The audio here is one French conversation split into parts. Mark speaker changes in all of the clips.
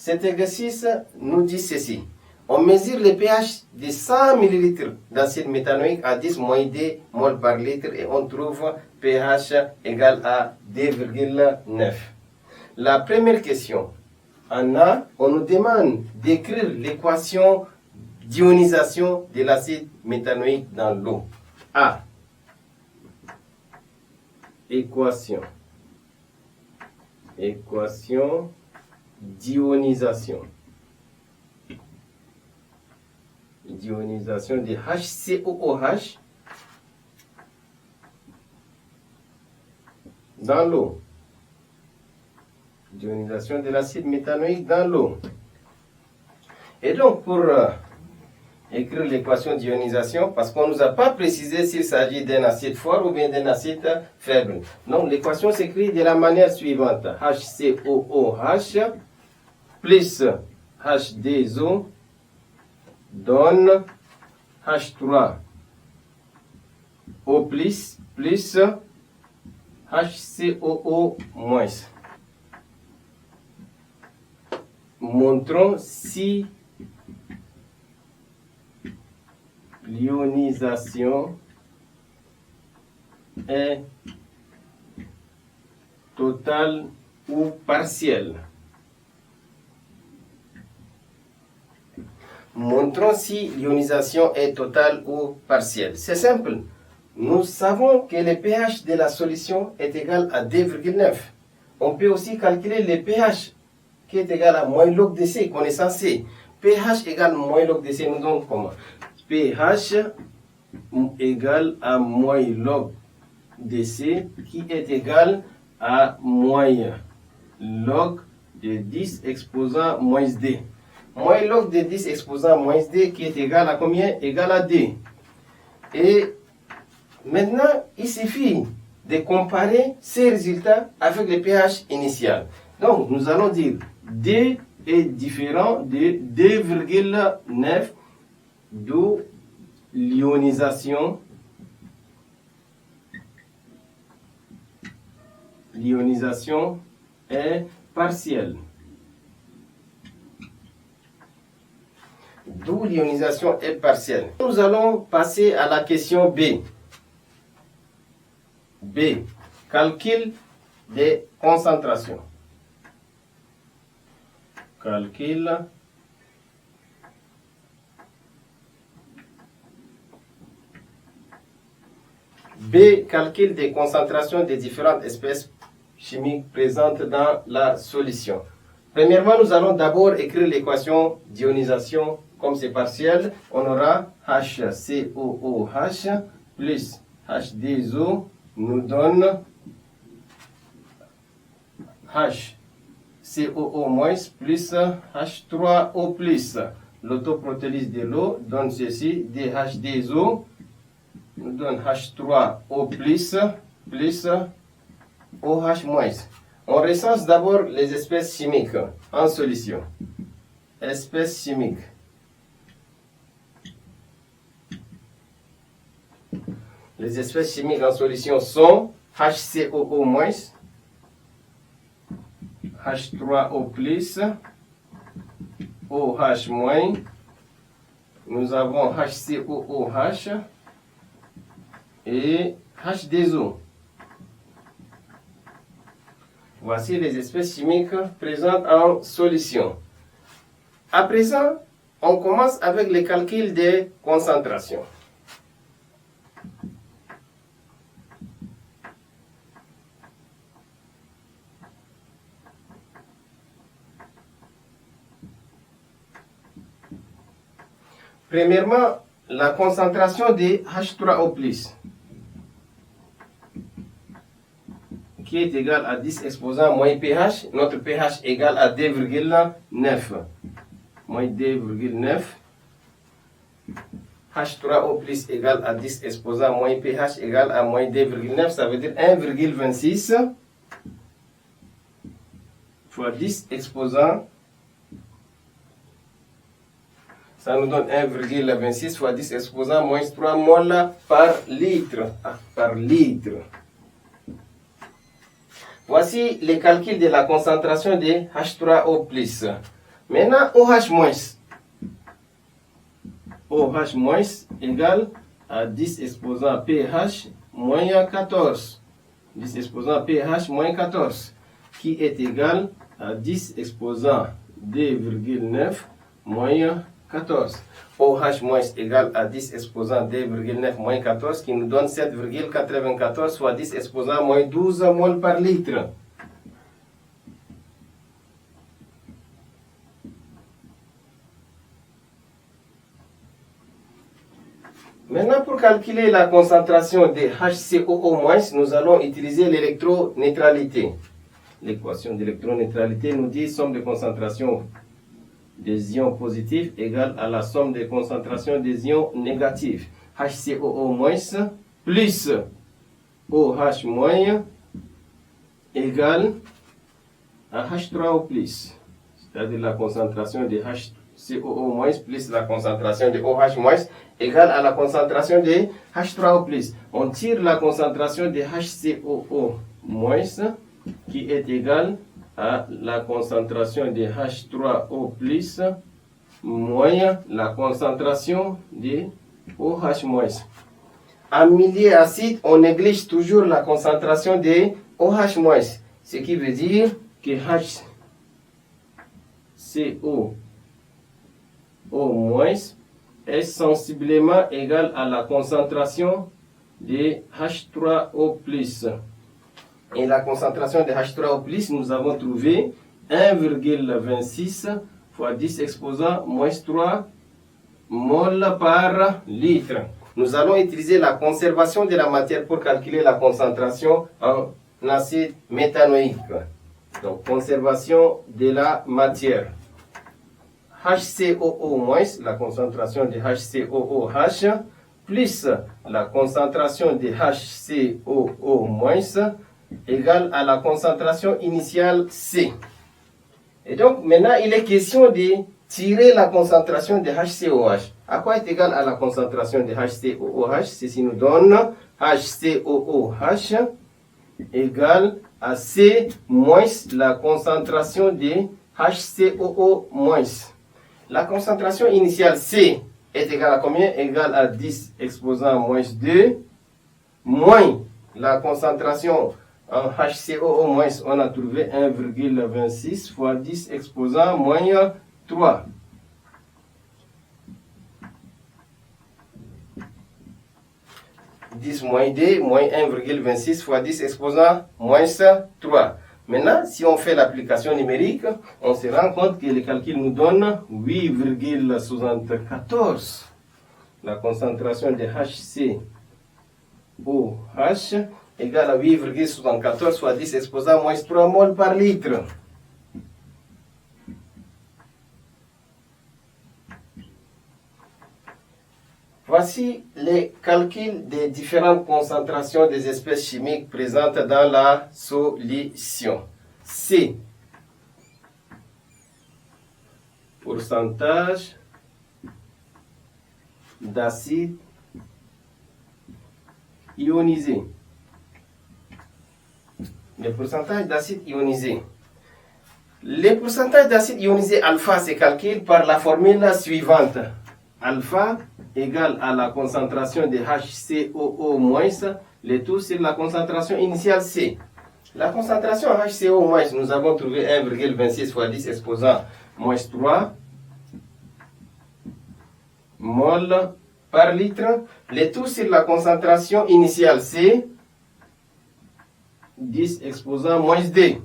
Speaker 1: cet exercice nous dit ceci. On mesure le pH de 100 ml d'acide méthanoïque à 10 - D mol par litre et on trouve pH égal à 2,9. La première question, on nous demande d'écrire l'équation d'ionisation de l'acide méthanoïque dans l'eau. A. Équation d'ionisation. D'ionisation de HCOOH dans l'eau. D'ionisation de l'acide méthanoïque dans l'eau. Et donc, pour écrire l'équation d'ionisation, parce qu'on ne nous a pas précisé s'il s'agit d'un acide fort ou bien d'un acide faible. Donc, l'équation s'écrit de la manière suivante. HCOOH plus H2O donne H3O plus HCOO moins. Montrons si l'ionisation est totale ou partielle. Montrons si l'ionisation est totale ou partielle. C'est simple. Nous savons que le pH de la solution est égal à 2,9. On peut aussi calculer le pH qui est égal à moins log de C, connaissance C. pH égale moins log de C, nous donnons comment? pH égale à moins log de C qui est égal à moins log de 10 exposant moins D. Moins log de 10 exposant moins D qui est égal à combien? Égal à D. Et maintenant, il suffit de comparer ces résultats avec le pH initial. Donc, nous allons dire D est différent de 2,9, d'où l'ionisation est partielle. D'où l'ionisation est partielle. Nous allons passer à la question B. B. Calcul des concentrations. Calcul B. Calcul des concentrations des différentes espèces chimiques présentes dans la solution. Premièrement, nous allons d'abord écrire l'équation d'ionisation. Comme c'est partiel, on aura HCOOH plus H2O nous donne HCOO moins plus H3O plus. L'autoprotélyse de l'eau donne ceci, DH2O nous donne H3O plus OH moins. On recense d'abord les espèces chimiques en solution. Espèces chimiques. Les espèces chimiques en solution sont HCOO moins, H3O plus, OH moins. Nous avons HCOOH et H2O. Voici les espèces chimiques présentes en solution. À présent, on commence avec le calcul des concentrations. Premièrement, la concentration de H3O+, qui est égal à 10 exposant moins pH, notre pH égale à 2,9. Moins 2,9. H3O+ égale à 10 exposant moins pH égale à moins 2,9, ça veut dire 1,26 fois 10 exposant. Ça nous donne 1,26 fois 10 exposant moins 3 mol par litre. Voici les calculs de la concentration de H3O+. Maintenant, OH moins. OH moins égale à 10 exposant pH moins 14. 10 exposant pH moins 14, qui est égal à 10 exposant 2,9 moins 14. OH moins égale à 10 exposant 2,9 moins 14, qui nous donne 7,94, soit 10 exposant moins 12 mol par litre. Maintenant, pour calculer la concentration de HCOO-, nous allons utiliser l'électroneutralité. L'équation d'électroneutralité nous dit somme de concentration des ions positifs égale à la somme de concentration des ions négatifs. HCOO- plus OH- égale à H3O+, c'est-à-dire la concentration de HCOO- plus la concentration de OH- égale à la concentration de H3O+. On tire la concentration de HCOO- qui est égale à la concentration de H3O+, moins la concentration de OH-. En milieu acide, on néglige toujours la concentration de OH-, ce qui veut dire que HCOO- est sensiblement égal à la concentration de H3O+. Et la concentration de H3O+, nous avons trouvé 1,26 fois 10 exposant moins 3 mol par litre. Nous allons utiliser la conservation de la matière pour calculer la concentration en acide méthanoïque. Donc, conservation de la matière. HCOO-, la concentration de HCOOH, plus la concentration de HCOO- égale à la concentration initiale C. Et donc, maintenant, il est question de tirer la concentration de HCOH. À quoi est égal à la concentration de HCOOH? Ceci nous donne HCOOH égale à C moins la concentration de HCOO-. La concentration initiale C est égale à combien? Égale à 10 exposant moins 2 moins la concentration en HCOO-, on a trouvé 1,26 fois 10 exposant moins 3. Moins 2 moins 1,26 fois 10 exposant moins 3. Maintenant, si on fait l'application numérique, on se rend compte que le calcul nous donne 8,74. La concentration de HCOH égale à 8,74 soit 10 exposant moins 3 mol par litre. Voici les calculs des différentes concentrations des espèces chimiques présentes dans la solution. C. Pourcentage d'acide ionisé. Le pourcentage d'acide ionisé. Le pourcentage d'acide ionisé alpha se calcule par la formule suivante. Alpha égale à la concentration de HCOO-, le tout sur la concentration initiale C. La concentration HCO-, nous avons trouvé 1,26 fois 10 exposant moins 3 mol par litre. Le tout sur la concentration initiale C, 10 exposant moins 2.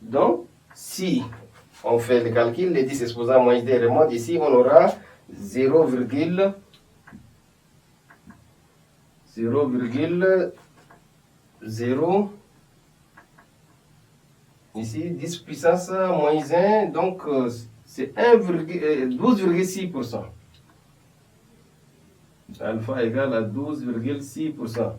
Speaker 1: Donc, si on fait le calcul, les 10 exposant moins 2 remontent ici, on aura 0,0 ici 10 puissance moins 1, donc c'est 12,6%. Alpha égale à 12,6%.